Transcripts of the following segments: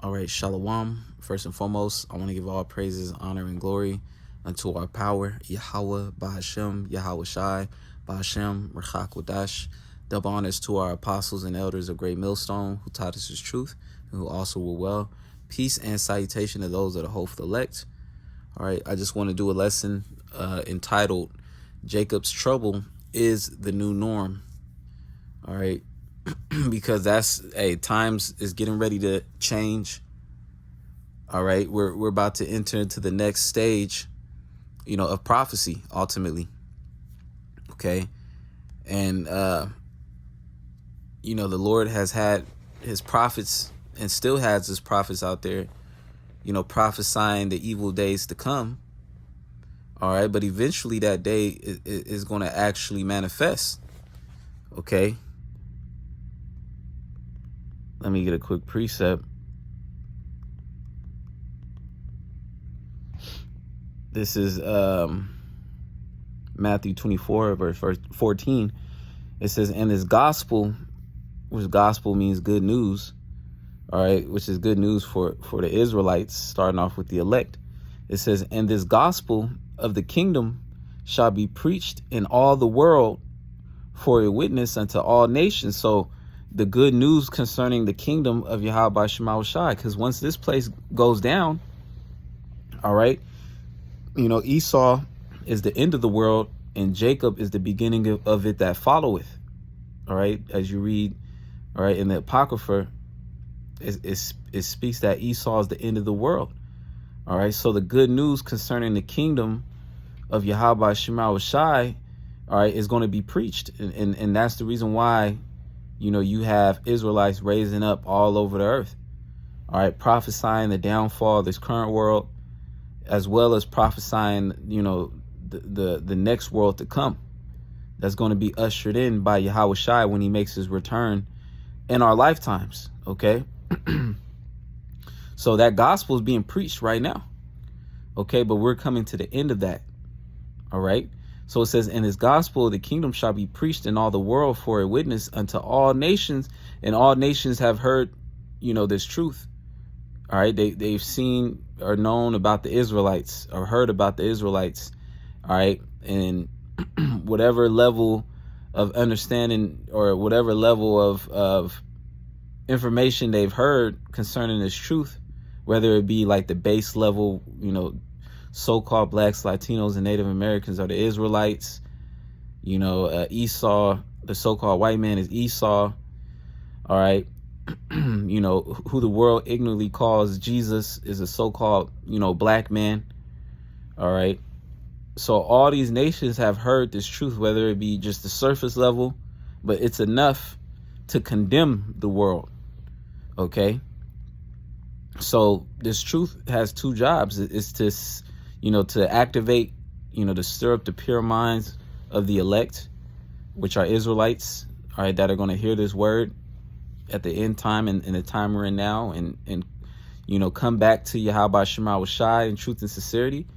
All right, Shalom. First and foremost, I want to give all praises, honor, and glory unto our power, Yahweh, Bahashem, Yahweh Shai, Bahashem, Rechak Wadash. Double honors to our apostles and elders of Great Millstone who taught us his truth and who also were well. Peace and salutation to those that are hopeful elect. All right, I just want to do a lesson entitled Jacob's Trouble is the New Norm. All right, because that's, times is getting ready to change. All right, we're about to enter into the next stage, of prophecy ultimately. Okay, and the Lord has had his prophets and still has his prophets out there, prophesying the evil days to come. All right, but eventually that day is going to actually manifest. Okay. Let me get a quick precept. This is Matthew 24, verse 14. It says, and this gospel, which gospel means good news, all right, which is good news for the Israelites, starting off with the elect. It says, and this gospel of the kingdom shall be preached in all the world for a witness unto all nations. So the good news concerning the kingdom of Yahweh Shema Shai, because once this place goes down, all right, Esau is the end of the world and Jacob is the beginning of it that followeth. All right, as you read, all right, in the Apocrypha, it speaks that Esau is the end of the world. All right, so the good news concerning the kingdom of Yahweh Shema Shai, all right, is going to be preached. And that's the reason why, you have Israelites raising up all over the earth, all right, prophesying the downfall of this current world, as well as prophesying, the next world to come. That's going to be ushered in by Yahweh Shai when he makes his return in our lifetimes. Okay. So that gospel is being preached right now. Okay. But we're coming to the end of that. All right. So it says, in this gospel, the kingdom shall be preached in all the world for a witness unto all nations, and all nations have heard, this truth. All right. They've seen or known about the Israelites or heard about the Israelites. All right. And whatever level of understanding or whatever level of information they've heard concerning this truth, whether it be like the base level, so-called blacks, Latinos, and Native Americans are the Israelites. Esau, the so-called white man, is Esau. All right. Who the world ignorantly calls Jesus is a so-called, black man. All right. So all these nations have heard this truth, whether it be just the surface level, but it's enough to condemn the world. Okay. So this truth has two jobs. It's to, to activate, to stir up the pure minds of the elect, which are Israelites, all right, that are going to hear this word at the end time and the time we're in now, and come back to Yahweh Shema Shai in truth and sincerity.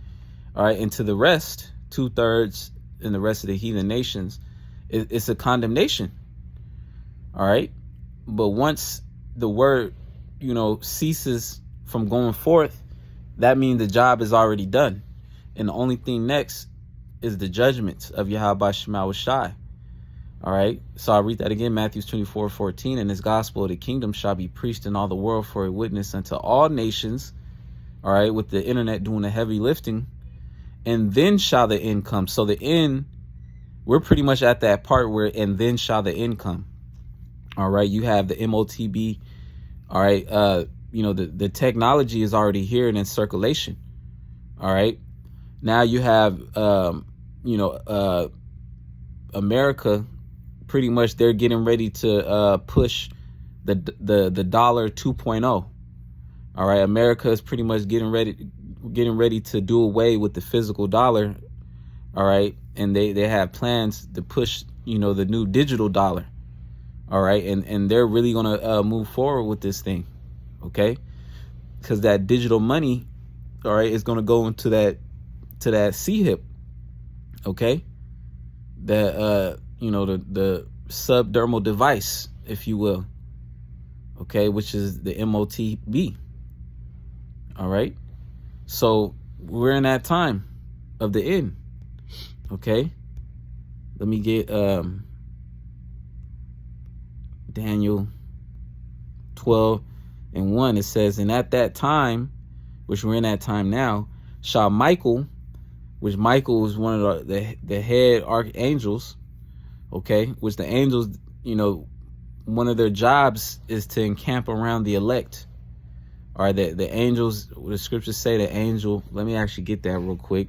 All right, and to the rest, 2/3 in the rest of the heathen nations, it's a condemnation. All right, but once the word, ceases from going forth, that means the job is already done, and the only thing next is the judgments of Yahweh Shema Shai. All right, so I'll read that again, Matthew 24:14, and this gospel of the kingdom shall be preached in all the world for a witness unto all nations. All right, with the internet doing the heavy lifting, and then shall the end come. So the end, we're pretty much at that part where, and then shall the end come. All right, you have the MOTB. All right, the technology is already here and in circulation. All right, now you have, America. Pretty much they're getting ready to push the dollar 2.0. All right, America is pretty much getting ready to do away with the physical dollar. All right, and they have plans to push, the new digital dollar. All right, and they're really going to move forward with this thing. Okay, because that digital money, all right, is going to go into that CHIP. Okay, that the subdermal device, if you will. Okay, which is the MOTB. All right. So we're in that time of the end. Okay. Let me get Daniel 12:1. It says, and at that time, which we're in that time now, shall Michael, which Michael is one of the head archangels, okay, which the angels, one of their jobs is to encamp around the elect. All right, the angels, the scriptures say the angel, let me actually get that real quick.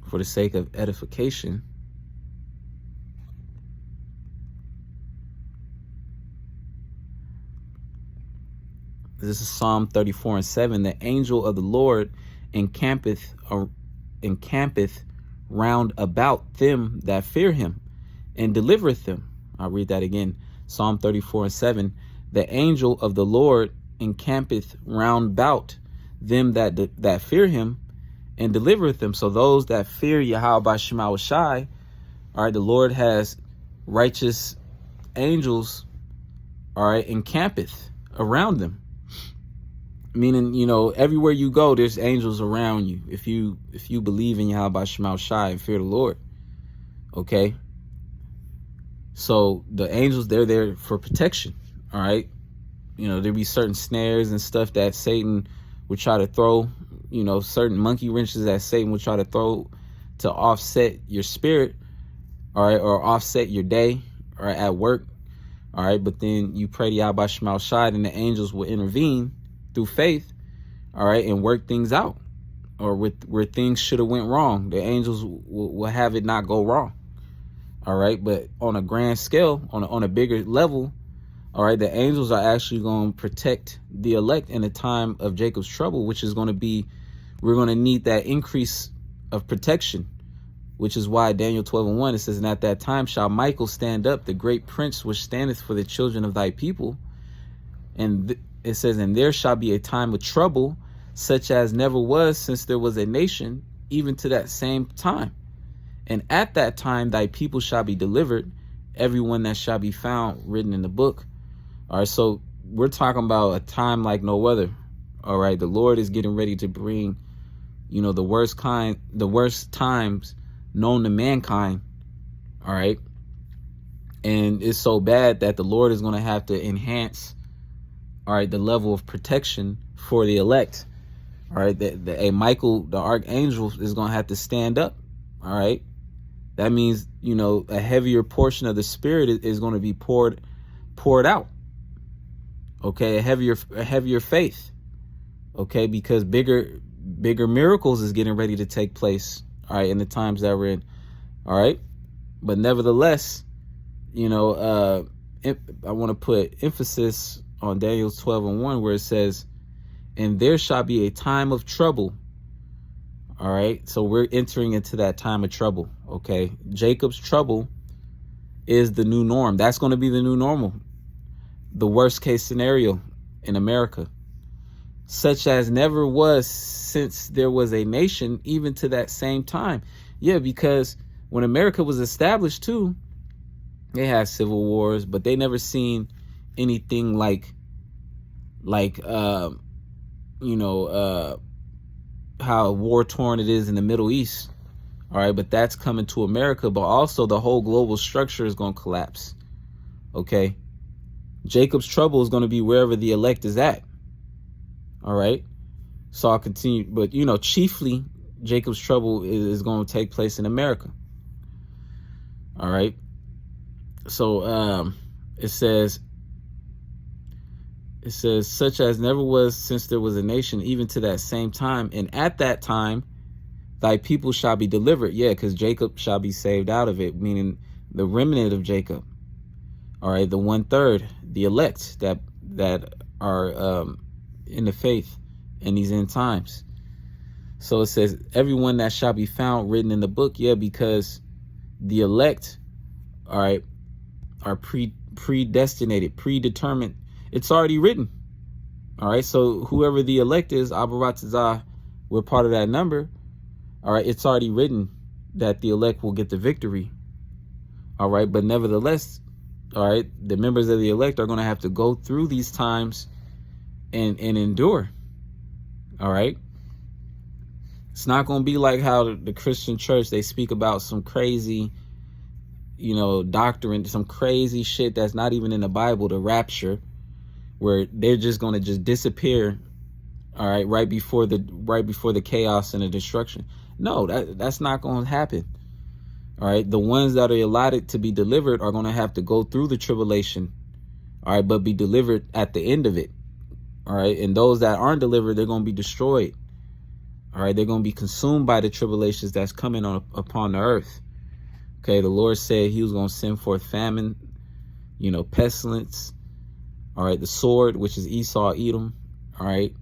For the sake of edification. This is Psalm 34:7. The angel of the Lord encampeth round about them that fear him, and delivereth them. I'll read that again. Psalm 34:7. The angel of the Lord encampeth round about them that fear him, and delivereth them. So those that fear Yahweh Shema Shai, all right, the Lord has righteous angels, all right, encampeth around them. Meaning, everywhere you go, there's angels around you. If you believe in Yahweh Shema Shai and fear the Lord, okay. So the angels, they're there for protection. All right. There be certain snares and stuff that Satan would try to throw, certain monkey wrenches that Satan would try to throw to offset your spirit, all right, or offset your day, or at work, all right. But then you pray to Yahweh Shema Shai, and the angels will intervene through faith, all right, and work things out, or where things should have went wrong. The angels will have it not go wrong, all right. But on a grand scale, on a bigger level, all right, the angels are actually going to protect the elect in the time of Jacob's trouble, which is going to be, we're going to need that increase of protection, which is why Daniel 12:1, it says, and at that time shall Michael stand up, the great prince which standeth for the children of thy people. And it says, and there shall be a time of trouble, such as never was since there was a nation, even to that same time. And at that time thy people shall be delivered, everyone that shall be found written in the book. All right, so we're talking about a time like no other. All right, the Lord is getting ready to bring, the worst times known to mankind. All right, and it's so bad that the Lord is going to have to enhance, all right, the level of protection for the elect. All right, a Michael, the archangel, is going to have to stand up. All right, that means, a heavier portion of the spirit is going to be poured out. Okay, a heavier faith. Okay, because bigger miracles is getting ready to take place. All right, in the times that we're in. All right, but nevertheless, I want to put emphasis on Daniel 12:1, where it says, and there shall be a time of trouble. All right, so we're entering into that time of trouble. Okay, Jacob's trouble is the new norm. That's going to be the new normal, the worst case scenario in America, such as never was since there was a nation, even to that same time. Yeah, because when America was established too, they had civil wars, but they never seen anything like how war torn it is in the Middle East. All right, but that's coming to America, but also the whole global structure is going to collapse. Okay, Jacob's trouble is going to be wherever the elect is at. All right, so I'll continue, but chiefly Jacob's trouble is going to take place in America. All right, so it says, such as never was since there was a nation, even to that same time. And at that time, thy people shall be delivered. Yeah, because Jacob shall be saved out of it, meaning the remnant of Jacob. All right, the 1/3, the elect that are in the faith in these end times. So it says, everyone that shall be found written in the book. Yeah, because the elect, all right, are predestinated, predetermined. It's already written. All right, so whoever the elect is, Abaratazah, we're part of that number. All right, it's already written that the elect will get the victory. All right, but nevertheless, All right. The members of the elect are going to have to go through these times and endure. All right. It's not going to be like how the Christian church, they speak about some crazy, doctrine, some crazy shit that's not even in the Bible, the rapture, where they're just going to just disappear. All right. Right before the chaos and the destruction. No, that's not going to happen. All right. The ones that are allotted to be delivered are going to have to go through the tribulation. All right. But be delivered at the end of it. All right. And those that aren't delivered, they're going to be destroyed. All right. They're going to be consumed by the tribulations that's coming upon the earth. Okay. The Lord said he was going to send forth famine, pestilence. All right. The sword, which is Esau, Edom. All right.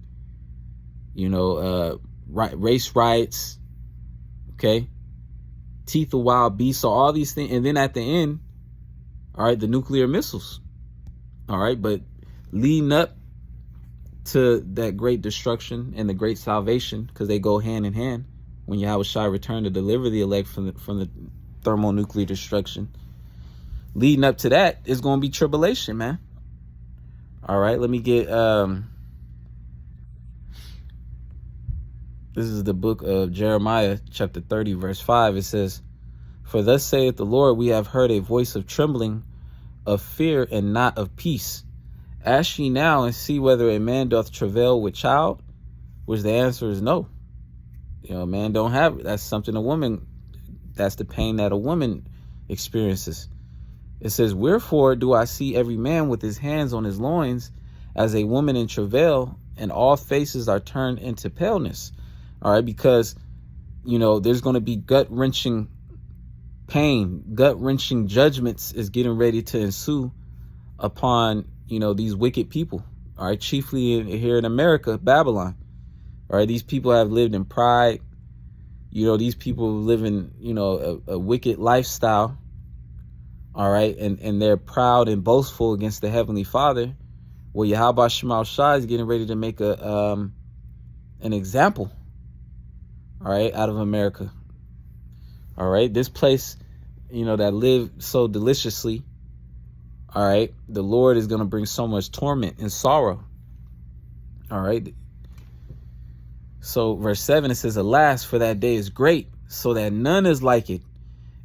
Race riots. Okay. Teeth of wild beasts. So all these things. And then at the end, all right, the nuclear missiles. All right. But leading up to that great destruction and the great salvation, because they go hand in hand, when Yahushua returned to deliver the elect from the thermonuclear destruction, leading up to that is going to be tribulation, man. All right, let me get this is the book of Jeremiah, chapter 30, verse 5. It says, "For thus saith the Lord, we have heard a voice of trembling, of fear, and not of peace. Ask ye now and see whether a man doth travail with child," which the answer is no. A man don't have it. That's something a woman, that's the pain that a woman experiences. It says, "Wherefore do I see every man with his hands on his loins as a woman in travail, and all faces are turned into paleness." All right, because, there's going to be gut-wrenching pain, gut-wrenching judgments is getting ready to ensue upon these wicked people. All right, chiefly here in America, Babylon. All right, these people have lived in pride. These people live in a wicked lifestyle. All right, and they're proud and boastful against the Heavenly Father. Well, Yahweh Shema Shai is getting ready to make an example. All right, out of America. All right, this place, that lived so deliciously. All right, the Lord is going to bring so much torment and sorrow. All right. So verse 7, it says, "Alas, for that day is great, so that none is like it.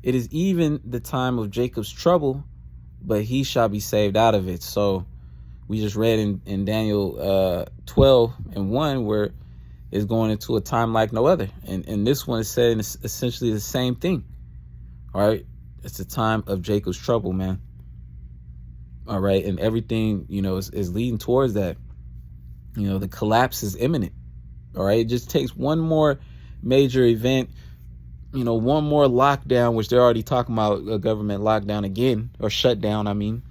It is even the time of Jacob's trouble, but he shall be saved out of it." So we just read in Daniel 12:1, where it's going into a time like no other. And this one is saying essentially the same thing. All right. It's a time of Jacob's trouble, man. All right. And everything, is leading towards that. The collapse is imminent. All right. It just takes one more major event, one more lockdown, which they're already talking about a government lockdown again, or shutdown, I mean.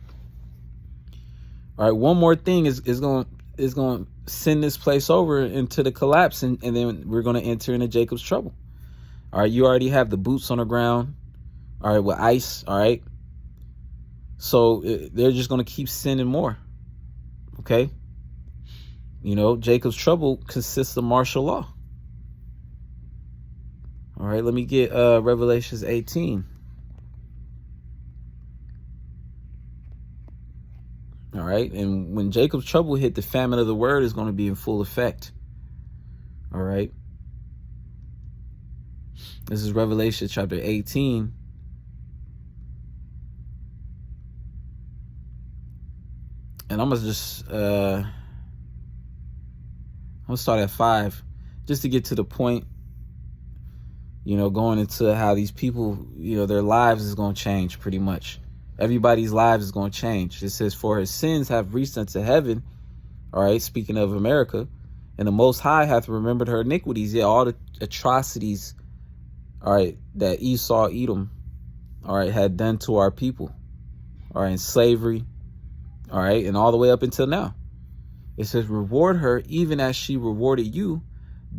All right. One more thing is going to send this place over into the collapse. And then we're going to enter into Jacob's trouble. All right. You already have the boots on the ground. All right. With ice. All right. So they're just going to keep sending more. Okay. Jacob's trouble consists of martial law. All right. Let me get Revelations 18. All right. And when Jacob's trouble hit, the famine of the word is going to be in full effect. All right. This is Revelation chapter 18. And I'm going to just, I'm going to start at 5 just to get to the point, going into how these people, their lives is going to change pretty much. Everybody's lives is going to change. It says, "For his sins have reached unto heaven." All right. Speaking of America, "and the Most High hath remembered her iniquities." Yeah. All the atrocities, all right, that Esau, Edom, all right, had done to our people. All right. In slavery. All right. And all the way up until now. It says, "Reward her even as she rewarded you,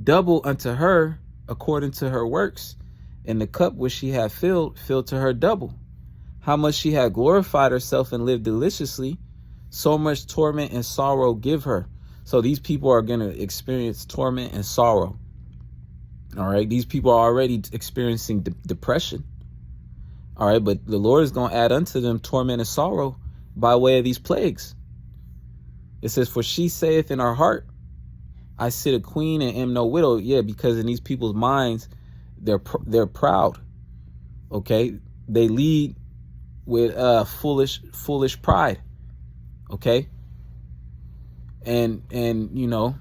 double unto her according to her works. And the cup which she had filled to her double. How much she had glorified herself and lived deliciously, so much torment and sorrow give her." So these people are going to experience torment and sorrow. All right. These people are already experiencing depression. All right, but the Lord is going to add unto them torment and sorrow by way of these plagues. It says, for she saith in her heart, I sit a queen and am no widow. Yeah, because in these people's minds, they're proud. Okay, they lead with foolish pride. Okay, and you know,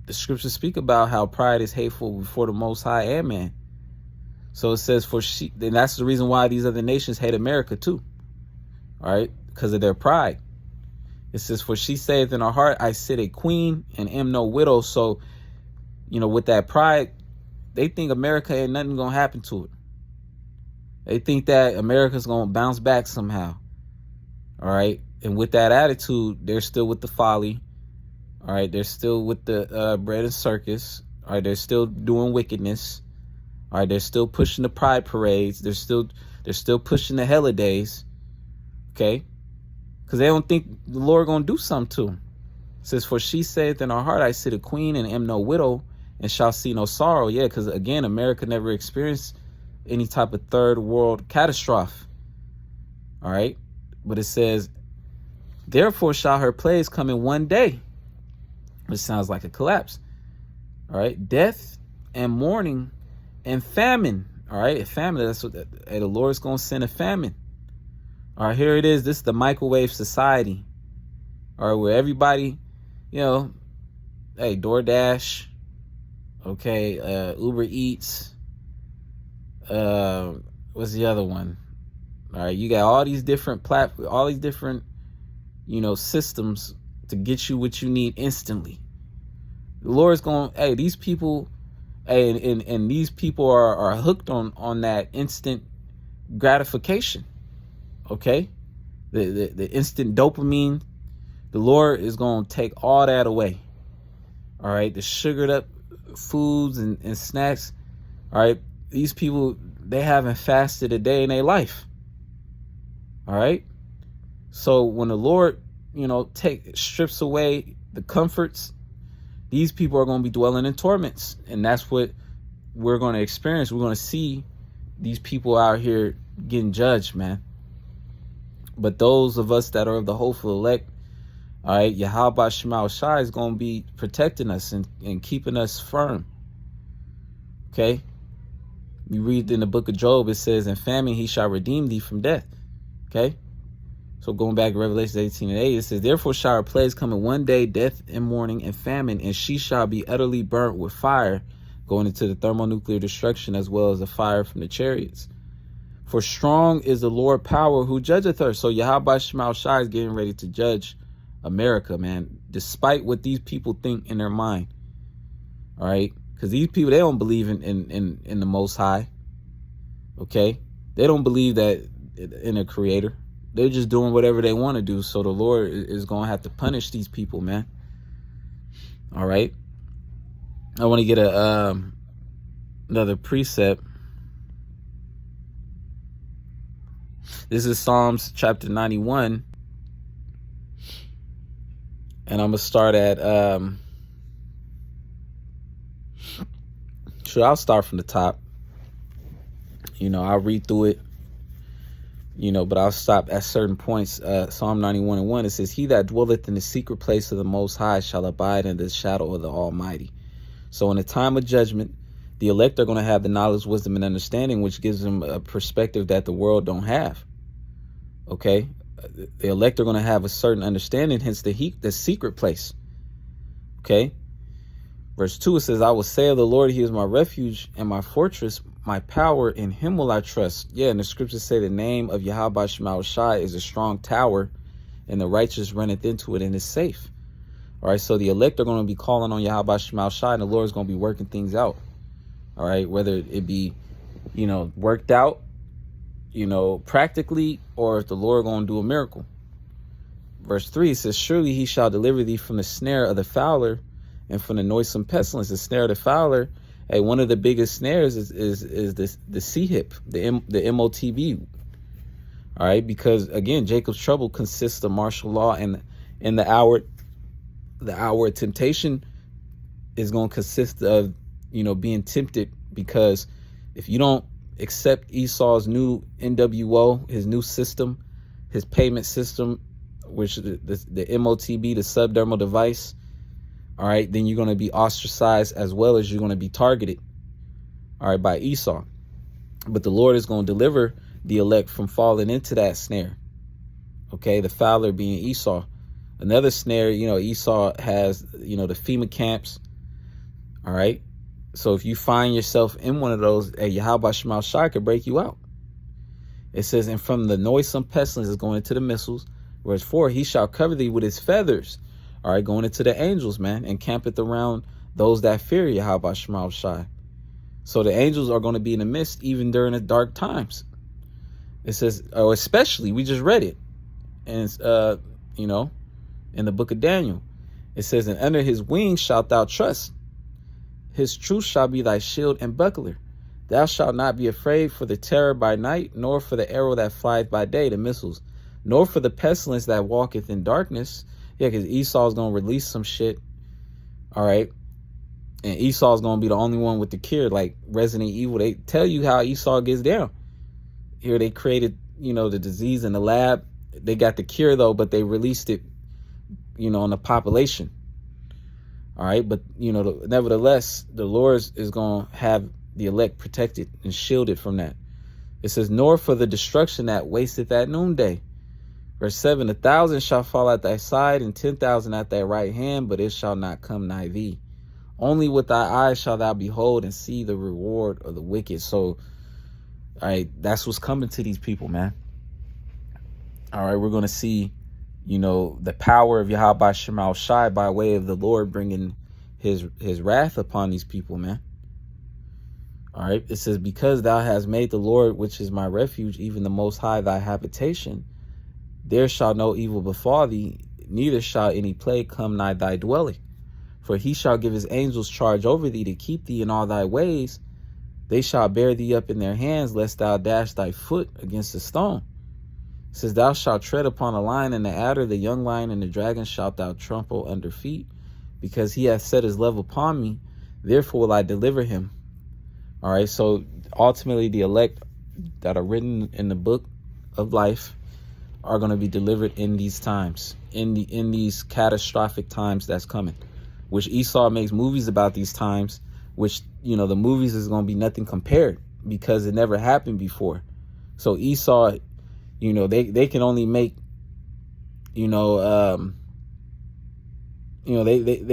the scriptures speak about how pride is hateful before the Most High and man. So it says, for she, and that's the reason why these other nations hate America too. All right, because of their pride. It says, for she saith in her heart, I sit a queen and am no widow. So, you know, with that pride, they think America ain't nothing gonna happen to it. They think that America's gonna bounce back somehow. All right, and with that attitude, they're still with the folly. All right, they're still with the bread and circus. All right, they're still doing wickedness. All right, they're still pushing the pride parades. They're still pushing the holidays. Okay, because they don't think the Lord gonna do something to them. It says, for she saith in her heart, I sit a queen and am no widow, and shall see no sorrow. Yeah, because again, America never experienced any type of third world catastrophe. All right, but it says, therefore shall her plagues come in one day, which sounds like a collapse. All right, death and mourning and famine. All right, famine. That's what the Lord's gonna send a famine. All right, here it is. This is the microwave society. All right, where everybody, you know, hey, DoorDash, okay, Uber Eats, what's the other one? All right, you got all these different platforms, all these different, you know, systems to get you what you need instantly. The Lord's going, hey, these people, hey, and these people are hooked on that instant gratification. Okay, the instant dopamine. The Lord is going to take all that away. All right, the sugared up foods and snacks. All right, these people, they haven't fasted a day in their life. All right, so when the Lord, you know, strips away the comforts, these people are going to be dwelling in torments, and that's what we're going to experience. We're going to see these people out here getting judged, man. But those of us that are of the hopeful elect, all right, Yahweh Shema Shai is going to be protecting us and keeping us firm. Okay? You read in the book of Job, it says, in famine he shall redeem thee from death. Okay? So going back to Revelation 18:8, it says, therefore shall her plagues come in one day, death and mourning and famine, and she shall be utterly burnt with fire, going into the thermonuclear destruction, as well as the fire from the chariots. For strong is the Lord power who judgeth her. So Yahweh Shema Shai is getting ready to judge America, man, despite what these people think in their mind. All right, because these people, they don't believe in the Most High. Okay, they don't believe that in a creator. They're just doing whatever they want to do. So the Lord is going to have to punish these people, man. All right, I want to get another precept. This is Psalms chapter 91. And I'm going to start at, I'll start from the top. You know, I'll read through it, you know, but I'll stop at certain points. Psalm 91:1, it says, he that dwelleth in the secret place of the Most High shall abide in the shadow of the Almighty. So in the time of judgment, the elect are going to have the knowledge, wisdom, and understanding, which gives them a perspective that the world don't have. Okay? The elect are going to have a certain understanding, hence the secret place. Okay? Verse 2, it says, I will say of the Lord, he is my refuge and my fortress, my power, in him will I trust. Yeah, and the scriptures say the name of Yahweh Shema Shai is a strong tower, and the righteous runneth into it and is safe. All right, so the elect are going to be calling on Yahweh Shema Shai, and the Lord is going to be working things out. All right, whether it be, you know, worked out, you know, practically, or if the Lord going to do a miracle. Verse 3, it says, surely he shall deliver thee from the snare of the fowler and from the noisome pestilence. The snare of the fowler, hey, one of the biggest snares is the C-hip, the MOTB. All right, because again, Jacob's trouble consists of martial law, and in the hour of temptation is going to consist of, you know, being tempted, because if you don't accept Esau's new NWO, his new system, his payment system, which the MOTB, the subdermal device, all right, then you're going to be ostracized as well as you're going to be targeted, all right, by Esau. But the Lord is going to deliver the elect from falling into that snare, okay, the fowler being Esau. Another snare, Esau has, the FEMA camps, all right. So if you find yourself in one of those, Yahweh Shema Shai could break you out. It says, and from the noisome pestilence is going into the missiles. Verse 4, he shall cover thee with his feathers. All right, going into the angels, man, and campeth around those that fear Yahweh Shema Shai. So the angels are going to be in the midst even during the dark times. It says, especially, we just read it. And, in the book of Daniel, it says, and under his wings shalt thou trust. His truth shall be thy shield and buckler. Thou shalt not be afraid for the terror by night, nor for the arrow that flieth by day, the missiles, nor for the pestilence that walketh in darkness. Yeah, because Esau's going to release some shit. All right. And Esau's going to be the only one with the cure, like Resident Evil. They tell you how Esau gets down. Here they created, the disease in the lab. They got the cure, though, but they released it, on the population. All right, but, nevertheless, the Lord is going to have the elect protected and shielded from that. It says, nor for the destruction that wasteth at noonday. Verse 7, 1,000 shall fall at thy side, and 10,000 at thy right hand, but it shall not come nigh thee. Only with thy eyes shall thou behold and see the reward of the wicked. So, all right, that's what's coming to these people, man. All right, we're going to see, the power of Yahweh Shema Shai by way of the Lord bringing his wrath upon these people, man. All right, it says, because thou hast made the Lord, which is my refuge, even the Most High, thy habitation, there shall no evil befall thee, neither shall any plague come nigh thy dwelling. For he shall give his angels charge over thee to keep thee in all thy ways. They shall bear thee up in their hands, lest thou dash thy foot against a stone. It says, thou shalt tread upon a lion and the adder, the young lion and the dragon shalt thou trample under feet. Because he hath set his love upon me, therefore will I deliver him. All right, so ultimately the elect that are written in the book of life are going to be delivered in these times, in these catastrophic times that's coming, which Esau makes movies about these times, which, the movies is going to be nothing compared because it never happened before. So Esau, they can only make, they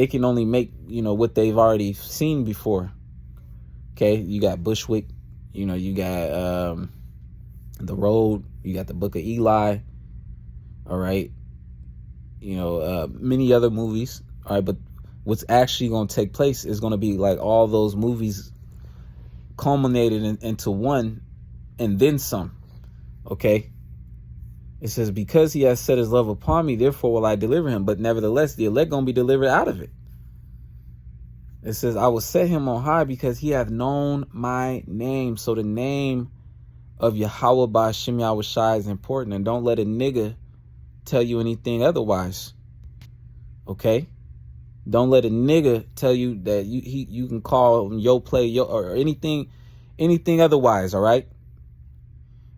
can only make, what they've already seen before. Okay, you got Bushwick, you got The Road, you got the Book of Eli, all right, many other movies, all right, but what's actually going to take place is going to be like all those movies culminated into one and then some, okay? It says, because he has set his love upon me, therefore will I deliver him. But nevertheless, the elect going to be delivered out of it. It says, I will set him on high because he hath known my name. So the name of Yahweh Ba'ashem Yahweh Shai is important. And don't let a nigga tell you anything otherwise. Okay? Don't let a nigga tell you that you can call him yo play yo or anything otherwise, all right?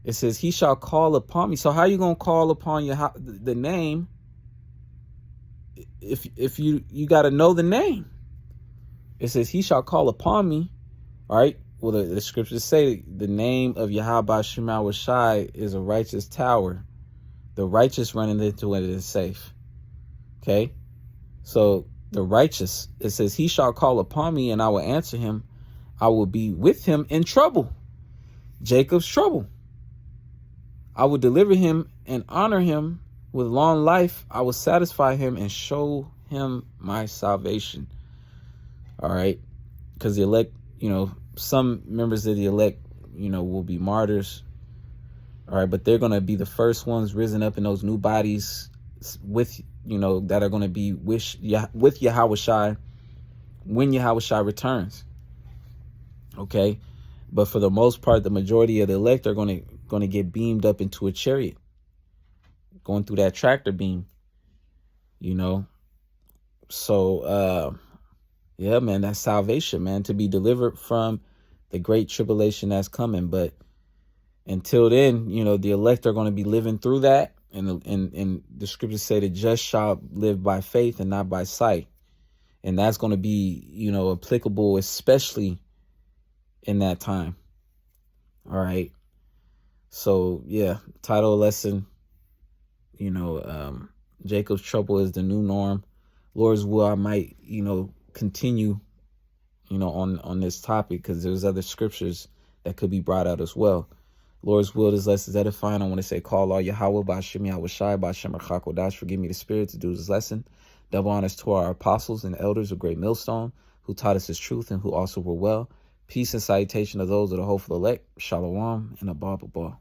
It says, he shall call upon me. So how you going to call upon the name if you got to know the name? It says, he shall call upon me. All right. Well, the scriptures say the name of Yahweh Shema Shai is a righteous tower. The righteous running into it is safe. Okay. So the righteous, it says, he shall call upon me and I will answer him. I will be with him in trouble. Jacob's trouble. I will deliver him and honor him with long life. I will satisfy him and show him my salvation. All right. Because the elect, some members of the elect, will be martyrs. All right. But they're going to be the first ones risen up in those new bodies with, that are going to be with Yahweh Shai when Yahweh Shai returns. Okay. But for the most part, the majority of the elect are going to get beamed up into a chariot, going through that tractor beam, So, yeah, man, that's salvation, man, to be delivered from the great tribulation that's coming. But until then, you know, the elect are going to be living through that. And the scriptures say the just shall live by faith and not by sight. And that's going to be, you know, applicable, especially in that time. All right. So, yeah, title lesson, you know, Jacob's trouble is the new norm. Lord's will, I might, you know, continue, you know, on this topic, because there's other scriptures that could be brought out as well. Lord's will, this lesson is edifying. I want to say, call all Yahweh, Ba'Shem Yahweh Shai, Ba'Shem Rachakodash, forgive me the spirit to do this lesson. Double honors to our apostles and elders of Great Millstone, who taught us his truth and who also were well. Peace and salutation to those of the hopeful elect. Shalom and Abba.